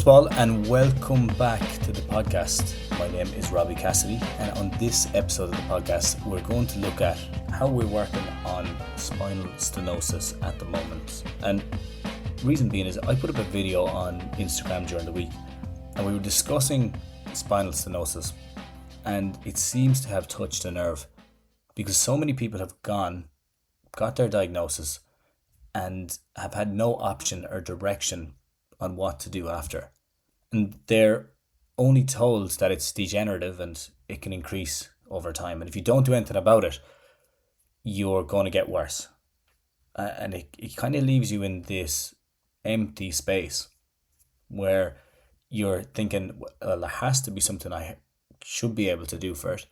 all, and welcome back to the podcast. My name is Robbie Cassidy, and on this episode of the podcast, we're going to look at how we're working on spinal stenosis at the moment. And reason being is I put up a video on Instagram during the week, and we were discussing spinal stenosis, and it seems to have touched a nerve because so many people have got their diagnosis, and have had no option or direction on what to do after. And they're only told that it's degenerative and it can increase over time. And if you don't do anything about it, you're going to get worse. And it kind of leaves you in this empty space where you're thinking, well, there has to be something I should be able to do for it.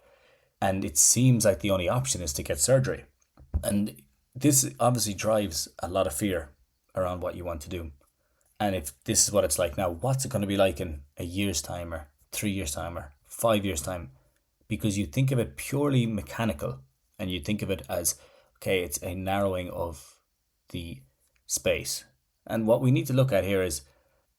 And it seems like the only option is to get surgery. And this obviously drives a lot of fear around what you want to do. And if this is what it's like now, what's it going to be like in a year's time or 3 years' time or 5 years' time? Because you think of it purely mechanical and you think of it as, okay, it's a narrowing of the space. And what we need to look at here is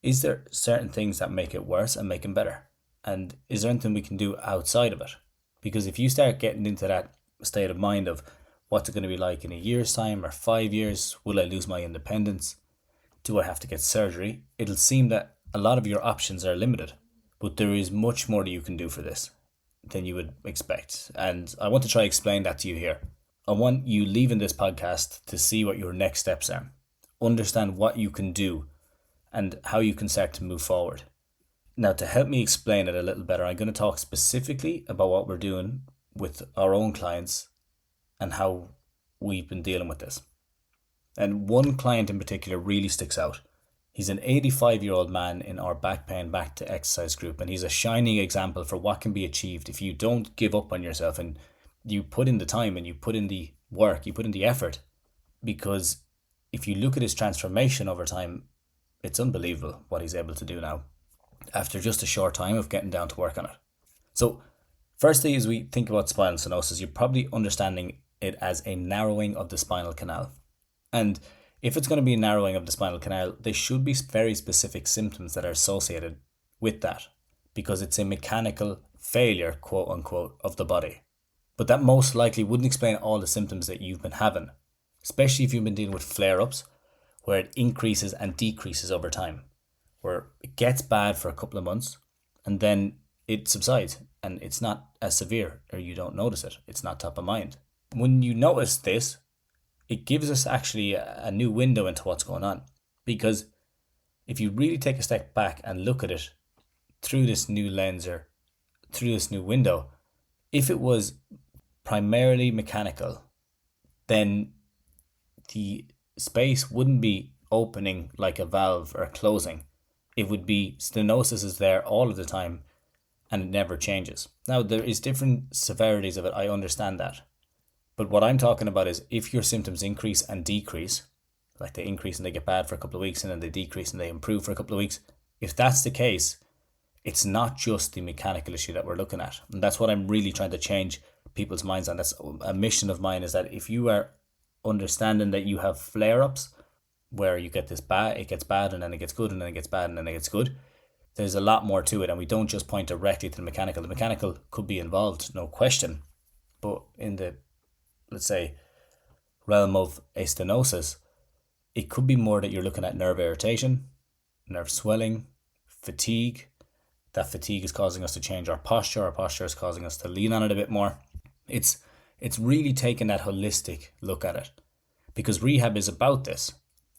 there certain things that make it worse and make them better? And is there anything we can do outside of it? Because if you start getting into that state of mind of what's it going to be like in a year's time or 5 years, will I lose my independence? Do I have to get surgery? It'll seem that a lot of your options are limited, but there is much more that you can do for this than you would expect. And I want to try to explain that to you here. I want you leaving this podcast to see what your next steps are, understand what you can do and how you can start to move forward. Now, to help me explain it a little better, I'm going to talk specifically about what we're doing with our own clients and how we've been dealing with this. And one client in particular really sticks out. He's an 85-year-old man in our Back Pain Back to Exercise group, and he's a shining example for what can be achieved if you don't give up on yourself and you put in the time and you put in the work, you put in the effort. Because if you look at his transformation over time, it's unbelievable what he's able to do now after just a short time of getting down to work on it. So firstly, as we think about spinal stenosis, you're probably understanding it as a narrowing of the spinal canal. And if it's going to be a narrowing of the spinal canal, there should be very specific symptoms that are associated with that, because it's a mechanical failure, quote unquote, of the body. But that most likely wouldn't explain all the symptoms that you've been having, especially if you've been dealing with flare-ups, where it increases and decreases over time, where it gets bad for a couple of months and then it subsides and it's not as severe, or you don't notice it. It's not top of mind. When you notice this, it gives us actually a new window into what's going on. Because if you really take a step back and look at it through this new lens or through this new window, if it was primarily mechanical, then the space wouldn't be opening like a valve or closing. It would be stenosis is there all of the time and it never changes. Now, there is different severities of it. I understand that. But what I'm talking about is if your symptoms increase and decrease, like they increase and they get bad for a couple of weeks and then they decrease and they improve for a couple of weeks, if that's the case, it's not just the mechanical issue that we're looking at. And that's what I'm really trying to change people's minds on. That's a mission of mine, is that if you are understanding that you have flare-ups where you get this bad, it gets bad and then it gets good and then it gets bad and then it gets good, there's a lot more to it. And we don't just point directly to the mechanical. The mechanical could be involved, no question. But in the, let's say, realm of a stenosis, it could be more that you're looking at nerve irritation, nerve swelling, fatigue. That fatigue is causing us to change our posture. Our posture is causing us to lean on it a bit more. It's really taking that holistic look at it, because rehab is about this.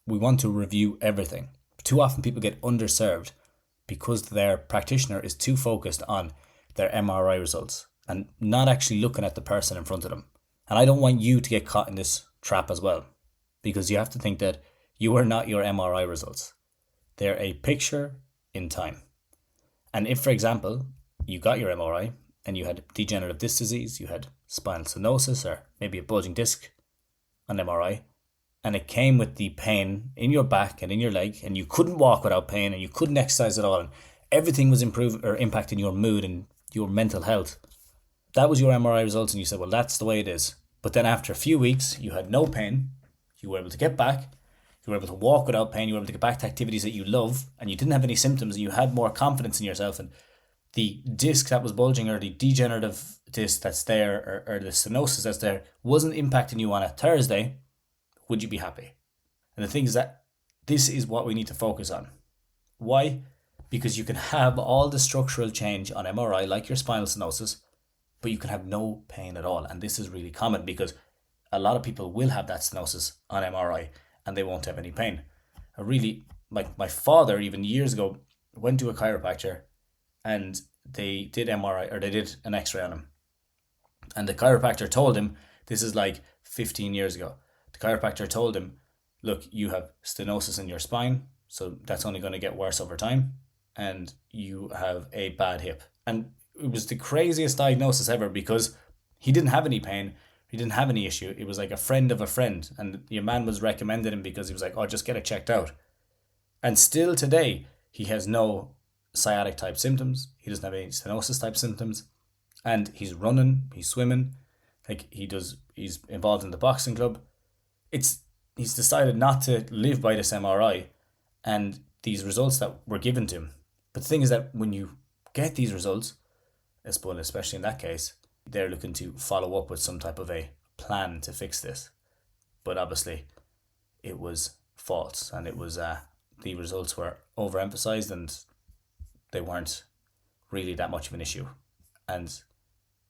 We want to review everything. Too often people get underserved because their practitioner is too focused on their MRI results and not actually looking at the person in front of them. And I don't want you to get caught in this trap as well, because you have to think that you are not your MRI results. They're a picture in time. And if, for example, you got your MRI and you had degenerative disc disease, you had spinal stenosis or maybe a bulging disc on MRI, and it came with the pain in your back and in your leg, and you couldn't walk without pain and you couldn't exercise at all, and everything was improving or impacting your mood and your mental health. That was your MRI results, and you said, well, that's the way it is. But then after a few weeks, you had no pain, you were able to get back, you You were able to walk without pain. You were able to get back to activities that you love, and you didn't have any symptoms, and you had more confidence in yourself. And the disc that was bulging, or the degenerative disc that's there, or the stenosis that's there, wasn't impacting you on a Thursday, would you be happy? And the thing is that this is what we need to focus on. Why? Because you can have all the structural change on MRI, like your spinal stenosis, but you can have no pain at all. And this is really common because a lot of people will have that stenosis on MRI and they won't have any pain. I really, like my father, even years ago, went to a chiropractor and they did MRI, or they did an x-ray on him. And the chiropractor told him, this is like 15 years ago, the chiropractor told him, look, you have stenosis in your spine, so that's only going to get worse over time, and you have a bad hip. And it was the craziest diagnosis ever because he didn't have any pain, he didn't have any issue. It was like a friend of a friend, and your man was recommended him because he was like, oh, just get it checked out. And still today, he has no sciatic type symptoms, he doesn't have any stenosis type symptoms, and he's running, he's swimming, like he's involved in the boxing club. He's decided not to live by this MRI and these results that were given to him. But the thing is that when you get these results, especially in that case, they're looking to follow up with some type of a plan to fix this. But obviously, it was false, and it was the results were overemphasized, and they weren't really that much of an issue. And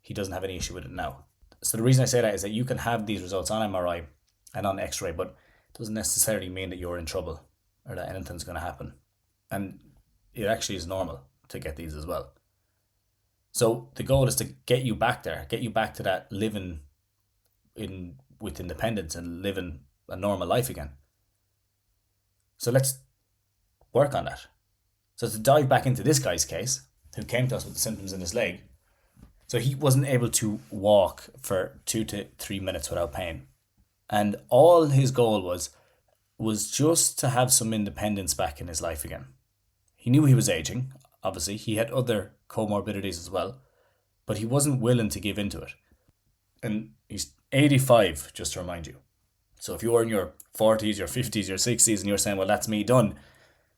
he doesn't have any issue with it now. So the reason I say that is that you can have these results on MRI and on X-ray, but it doesn't necessarily mean that you're in trouble or that anything's going to happen. And it actually is normal to get these as well. So the goal is to get you back there, get you back to that living with independence and living a normal life again. So let's work on that. So to dive back into this guy's case, who came to us with the symptoms in his leg, so he wasn't able to walk for 2 to 3 minutes without pain. And all his goal was just to have some independence back in his life again. He knew he was aging, obviously. He had other comorbidities as well, but he wasn't willing to give into it. And he's 85, just to remind you. So if you're in your 40s, your 50s, your 60s, and you're saying, well, that's me done,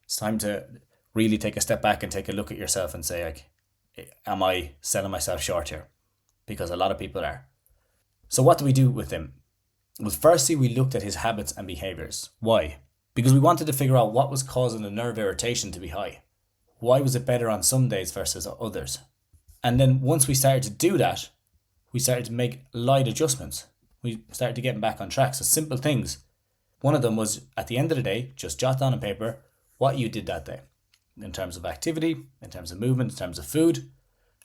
it's time to really take a step back and take a look at yourself and say, like, am I selling myself short here? Because a lot of people are. So what do we do with him? Well, firstly, we looked at his habits and behaviours. Why? Because we wanted to figure out what was causing the nerve irritation to be high. Why was it better on some days versus others? And then once we started to do that, we started to make light adjustments. We started to get him back on track. So simple things. One of them was, at the end of the day, just jot down on paper what you did that day. In terms of activity, in terms of movement, in terms of food,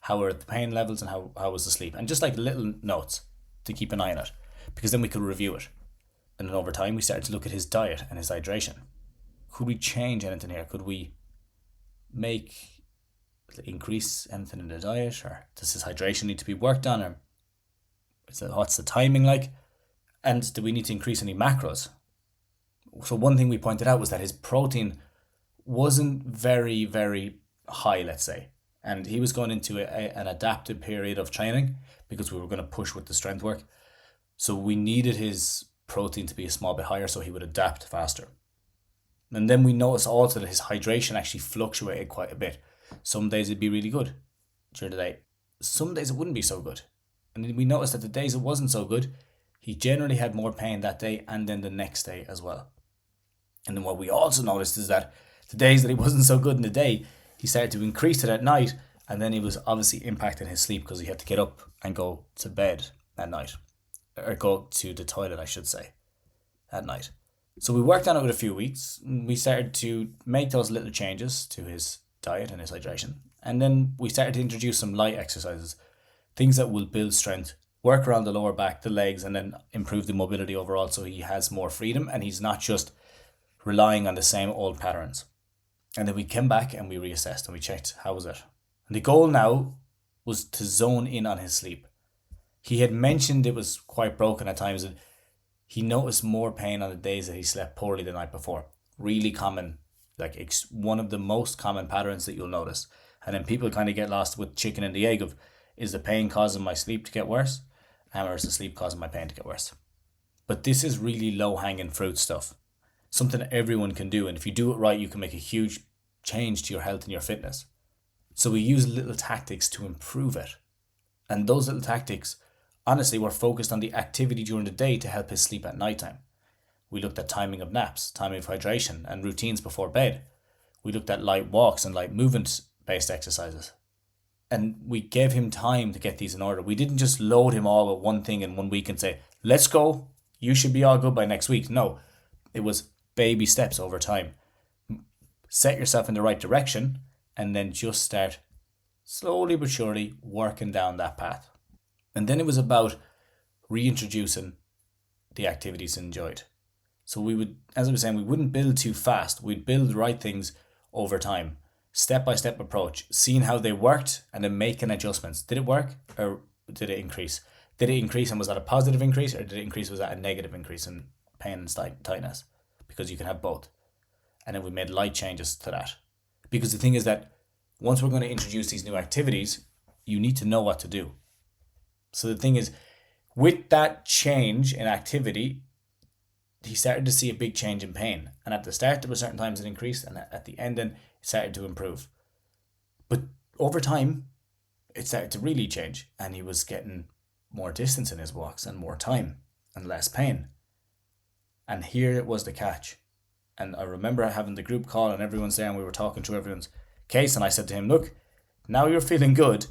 how were the pain levels, and how was the sleep. And just like little notes to keep an eye on it, because then we could review it. And then over time we started to look at his diet and his hydration. Could we change anything here? Could we increase anything in the diet, or does his hydration need to be worked on, or what's the timing like? And do we need to increase any macros? So one thing we pointed out was that his protein wasn't very, very high, let's say. And he was going into an adaptive period of training because we were going to push with the strength work. So we needed his protein to be a small bit higher so he would adapt faster. And then we noticed also that his hydration actually fluctuated quite a bit. Some days it'd be really good during the day. Some days it wouldn't be so good. And then we noticed that the days it wasn't so good, he generally had more pain that day and then the next day as well. And then what we also noticed is that the days that he wasn't so good in the day, he started to increase it at night, and then he was obviously impacting his sleep because he had to get up and go to bed at night. Or go to the toilet, I should say, at night. So we worked on it with a few weeks. We started to make those little changes to his diet and his hydration. And then we started to introduce some light exercises, things that will build strength, work around the lower back, the legs, and then improve the mobility overall so he has more freedom and he's not just relying on the same old patterns. And then we came back and we reassessed and we checked how was it. And the goal now was to zone in on his sleep. He had mentioned it was quite broken at times, and he noticed more pain on the days that he slept poorly the night before. Really common, like one of the most common patterns that you'll notice. And then people kind of get lost with chicken and the egg of, is the pain causing my sleep to get worse? Or is the sleep causing my pain to get worse? But this is really low-hanging fruit stuff. something that everyone can do. And if you do it right, you can make a huge change to your health and your fitness. So we use little tactics to improve it. And those little tactics, honestly, were focused on the activity during the day to help his sleep at nighttime. We looked at timing of naps, timing of hydration, and routines before bed. We looked at light walks and light movement-based exercises. And we gave him time to get these in order. We didn't just load him all with one thing in 1 week and say, let's go, you should be all good by next week. No, it was baby steps over time. Set yourself in the right direction and then just start slowly but surely working down that path. And then it was about reintroducing the activities he enjoyed. So we would, as I was saying, we wouldn't build too fast. We'd build the right things over time. Step-by-step approach, seeing how they worked and then making adjustments. Did it work or did it increase? Did it increase and was that a positive increase, or did it increase, was that a negative increase in pain and tightness? Because you can have both. And then we made light changes to that. Because the thing is that once we're going to introduce these new activities, you need to know what to do. So the thing is, with that change in activity, he started to see a big change in pain. And at the start, there were certain times it increased, and at the end, then it started to improve. But over time, it started to really change, and he was getting more distance in his walks and more time and less pain. And here it was the catch. And I remember having the group call and everyone's there and we were talking through everyone's case, and I said to him, look, now you're feeling good,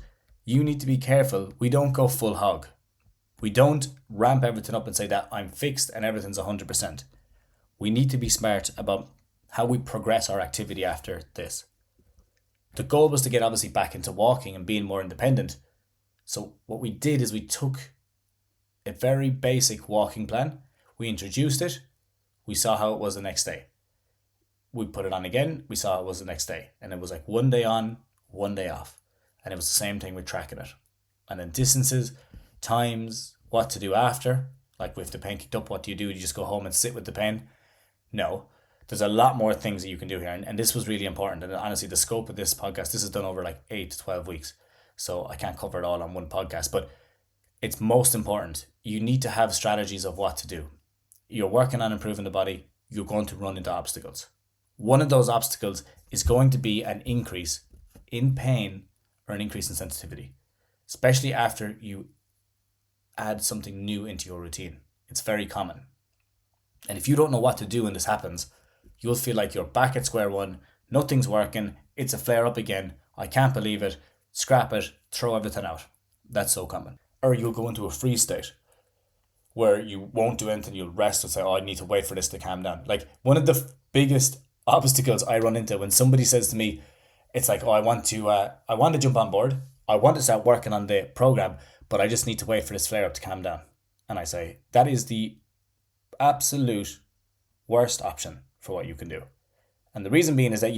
you need to be careful. We don't go full hog. We don't ramp everything up and say that I'm fixed and everything's 100%. We need to be smart about how we progress our activity after this. The goal was to get obviously back into walking and being more independent. So what we did is we took a very basic walking plan, we introduced it, we saw how it was the next day. We put it on again, we saw it was the next day. And it was like 1 day on, 1 day off. And it was the same thing with tracking it. And then distances, times, what to do after. Like with the pain kicked up, what do? You just go home and sit with the pain? No. There's a lot more things that you can do here. And this was really important. And honestly, the scope of this podcast, this is done over like 8 to 12 weeks. So I can't cover it all on one podcast. But it's most important. You need to have strategies of what to do. You're working on improving the body. You're going to run into obstacles. One of those obstacles is going to be an increase in pain or an increase in sensitivity, especially after you add something new into your routine. It's very common. And if you don't know what to do when this happens, you'll feel like you're back at square one, nothing's working, it's a flare up again, I can't believe it, scrap it, throw everything out. That's so common. Or you'll go into a freeze state where you won't do anything, you'll rest and say, oh, I need to wait for this to calm down. Like one of the biggest obstacles I run into when somebody says to me, it's like, oh, I want to jump on board, I want to start working on the program, but I just need to wait for this flare up to calm down. And I say, that is the absolute worst option for what you can do. And the reason being is that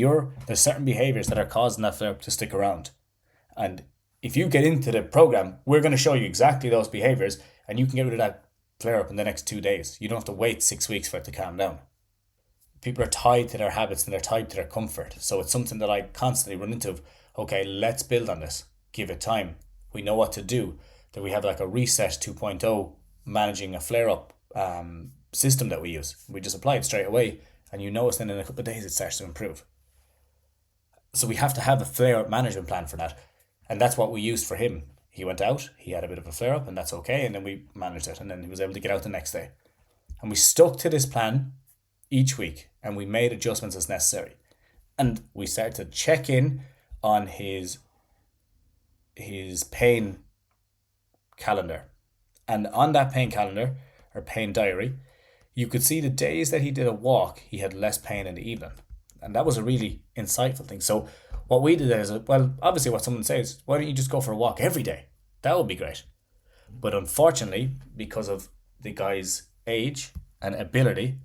there's certain behaviors that are causing that flare up to stick around. And if you get into the program, we're going to show you exactly those behaviors, and you can get rid of that flare up in the next 2 days. You don't have to wait 6 weeks for it to calm down. People are tied to their habits and they're tied to their comfort. So it's something that I constantly run into. Okay, let's build on this. Give it time. We know what to do. Then we have like a reset 2.0 managing a flare-up system that we use. We just apply it straight away, and you notice then in a couple of days it starts to improve. So we have to have a flare-up management plan for that. And that's what we used for him. He went out, he had a bit of a flare-up, and that's okay. And then we managed it, and then he was able to get out the next day. And we stuck to this plan each week, and we made adjustments as necessary. And we started to check in on his pain calendar. And on that pain calendar, or pain diary, you could see the days that he did a walk, he had less pain in the evening. And that was a really insightful thing. So what we did is, well, obviously what someone says, why don't you just go for a walk every day? That would be great. But unfortunately, because of the guy's age and ability,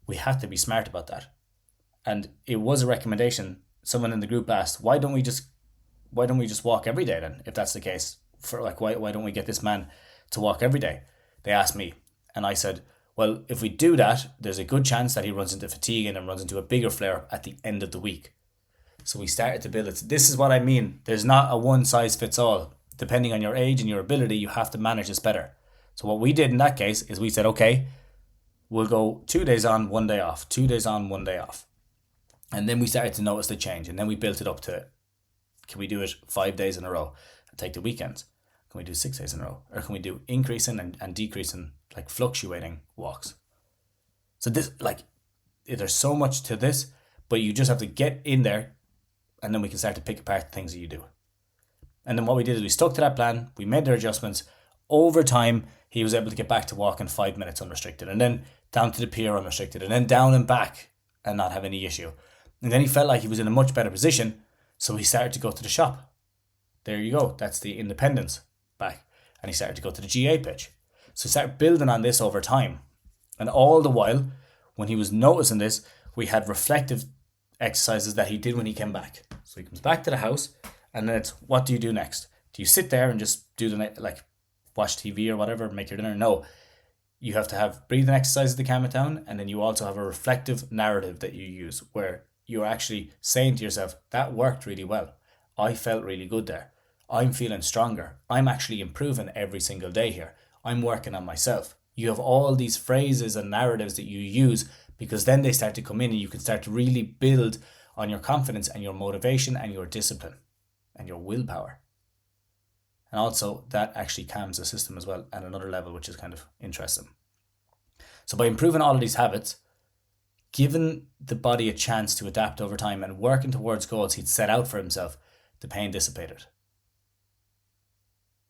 we had to be smart about that. And it was a recommendation. Someone in the group asked, why don't we just walk every day then, if that's the case? For like, why don't we get this man to walk every day? They asked me. And I said, well, if we do that, there's a good chance that he runs into fatigue and then runs into a bigger flare at the end of the week. So we started to build it. This is what I mean. There's not a one size fits all. Depending on your age and your ability, you have to manage this better. So what we did in that case is we said, okay, we'll go 2 days on, 1 day off, 2 days on, 1 day off. And then we started to notice the change. And then we built it up to, can we do it 5 days in a row and take the weekends? Can we do 6 days in a row? Or can we do increasing and decreasing, like fluctuating walks? So this, like, there's so much to this, but you just have to get in there and then we can start to pick apart the things that you do. And then what we did is we stuck to that plan. We made their adjustments. Over time, he was able to get back to walking 5 minutes unrestricted, and then down to the pier unrestricted, and then down and back and not have any issue. And then he felt like he was in a much better position, so he started to go to the shop. There you go. That's the independence back. And he started to go to the GA pitch. So he started building on this over time. And all the while, when he was noticing this, we had reflective exercises that he did when he came back. So he comes back to the house, and then it's, what do you do next? Do you sit there and just do like watch TV or whatever, make your dinner? No. You have to have breathing exercises to calm it down, and then you also have a reflective narrative that you use where you're actually saying to yourself, that worked really well. I felt really good there. I'm feeling stronger. I'm actually improving every single day here. I'm working on myself. You have all these phrases and narratives that you use, because then they start to come in and you can start to really build on your confidence and your motivation and your discipline and your willpower. And also that actually calms the system as well at another level, which is kind of interesting. So by improving all of these habits, giving the body a chance to adapt over time and working towards goals he'd set out for himself, the pain dissipated.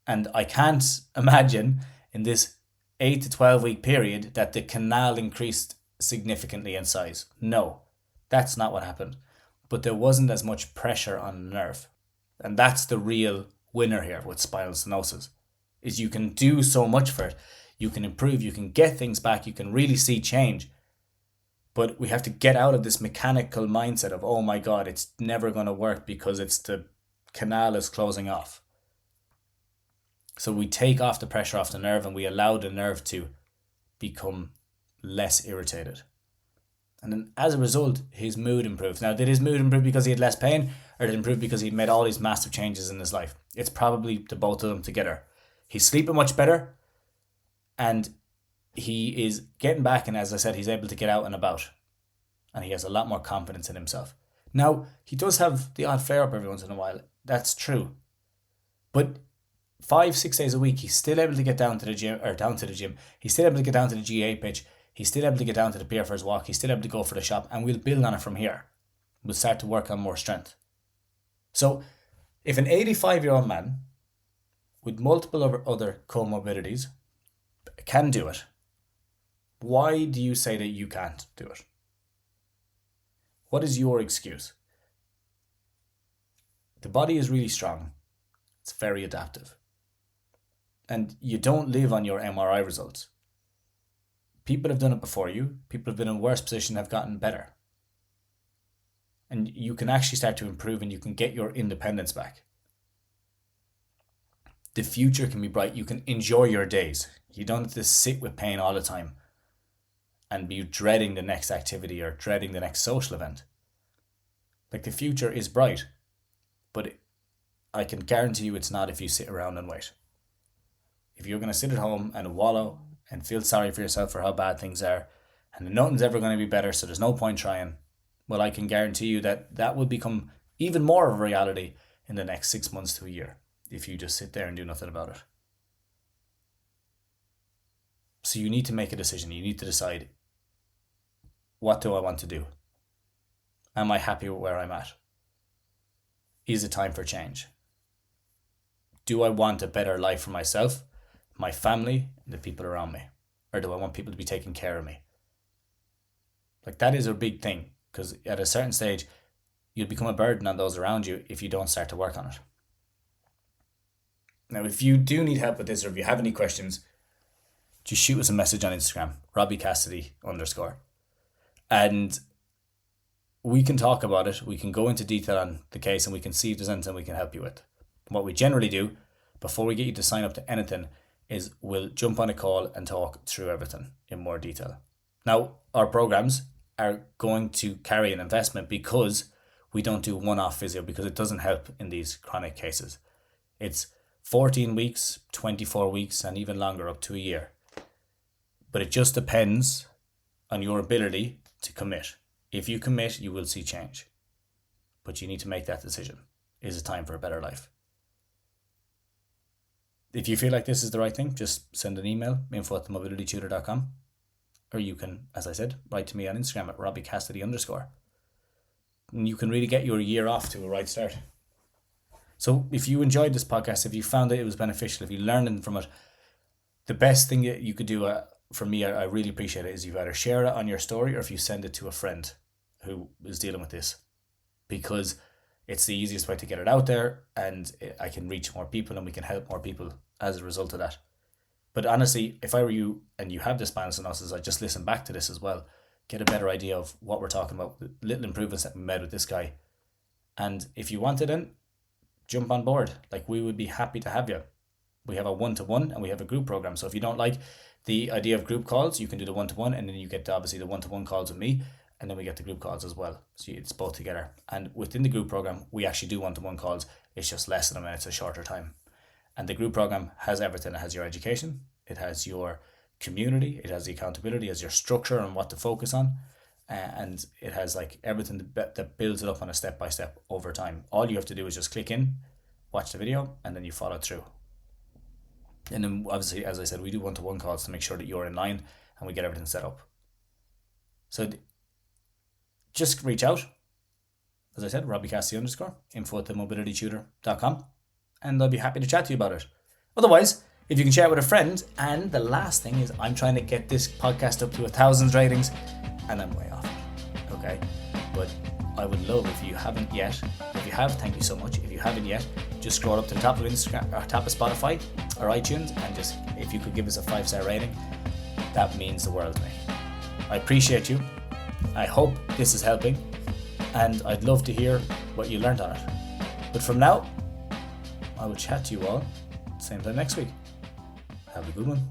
And I can't imagine in this 8 to 12 week period that the canal increased significantly in size. No, that's not what happened. But there wasn't as much pressure on the nerve. And that's the real winner here with spinal stenosis, is you can do so much for it. You can improve, you can get things back, you can really see change. But we have to get out of this mechanical mindset of, oh my God, it's never going to work because it's the canal is closing off. So we take off the pressure off the nerve and we allow the nerve to become less irritated. And then as a result, his mood improves. Now, did his mood improve because he had less pain, or did it improve because he'd made all these massive changes in his life? It's probably the both of them together. He's sleeping much better and he is getting back, and as I said, he's able to get out and about. And he has a lot more confidence in himself. Now, he does have the odd flare up every once in a while. That's true. But 5-6 days a week, he's still able to get down to the gym. He's still able to get down to the GA pitch. He's still able to get down to the pier for his walk. He's still able to go for the shop, and we'll build on it from here. We'll start to work on more strength. So if an 85-year-old man with multiple other comorbidities can do it, why do you say that you can't do it? What is your excuse? The body is really strong. It's very adaptive. And you don't live on your MRI results. People have done it before you. People have been in a worse position, have gotten better. And you can actually start to improve and you can get your independence back. The future can be bright. You can enjoy your days. You don't have to sit with pain all the time and be dreading the next activity or dreading the next social event. Like, the future is bright, but I can guarantee you it's not if you sit around and wait. If you're going to sit at home and wallow and feel sorry for yourself for how bad things are, and nothing's ever going to be better, so there's no point trying, well, I can guarantee you that will become even more of a reality in the next 6 months to a year if you just sit there and do nothing about it. So you need to make a decision. You need to decide, what do I want to do? Am I happy with where I'm at? Is it time for change? Do I want a better life for myself, my family, and the people around me? Or do I want people to be taking care of me? Like, that is a big thing, because at a certain stage, you'll become a burden on those around you if you don't start to work on it. Now, if you do need help with this, or if you have any questions, just shoot us a message on Instagram, @RobbieCassidy_. And we can talk about it. We can go into detail on the case and we can see if there's anything we can help you with. What we generally do before we get you to sign up to anything is we'll jump on a call and talk through everything in more detail. Now, our programs are going to carry an investment because we don't do one-off physio, because it doesn't help in these chronic cases. It's 14 weeks, 24 weeks, and even longer, up to a year. But it just depends on your ability to commit. If you commit, you will see change. But you need to make that decision. Is it time for a better life? If you feel like this is the right thing, just send an email, info@themobilitytutor.com. Or you can, as I said, write to me on Instagram at @RobbieCassidy_. And you can really get your year off to a right start. So if you enjoyed this podcast, if you found that it was beneficial, if you learned from it, the best thing that you could do for me, I really appreciate it, is you either share it on your story or if you send it to a friend who is dealing with this. Because it's the easiest way to get it out there, and I can reach more people and we can help more people as a result of that. But honestly, if I were you and you have the spinal stenosis, I'd just listen back to this as well. Get a better idea of what we're talking about, the little improvements that we made with this guy. And if you want it in, jump on board. Like, we would be happy to have you. We have a 1-to-1 and we have a group program. So if you don't like the idea of group calls, you can do the 1-to-1, and then you get obviously the 1-to-1 calls with me, and then we get the group calls as well. So it's both together. And within the group program, we actually do 1-to-1 calls. It's just less than a minute, it's a shorter time. And the group program has everything. It has your education, it has your community, it has the accountability, it has your structure and what to focus on, and it has like everything that builds it up on a step-by-step over time. All you have to do is just click in, watch the video, and then you follow through. And then obviously, as I said, we do 1-to-1 calls to make sure that you're in line and we get everything set up. So just reach out. As I said, RobbieCassidy_, info@themobilitytutor.com, and I'll be happy to chat to you about it. Otherwise, if you can share it with a friend. And the last thing is, I'm trying to get this podcast up to 1,000 ratings, and I'm way off it. Okay, but I would love if you haven't yet. If you have, thank you so much. If you haven't yet, just scroll up to the top of Instagram or top of Spotify or iTunes, and just, if you could give us a 5-star rating, that means the world to me. I appreciate you. I hope this is helping, and I'd love to hear what you learned on it. But from now, I will chat to you all same time next week. Have a good one.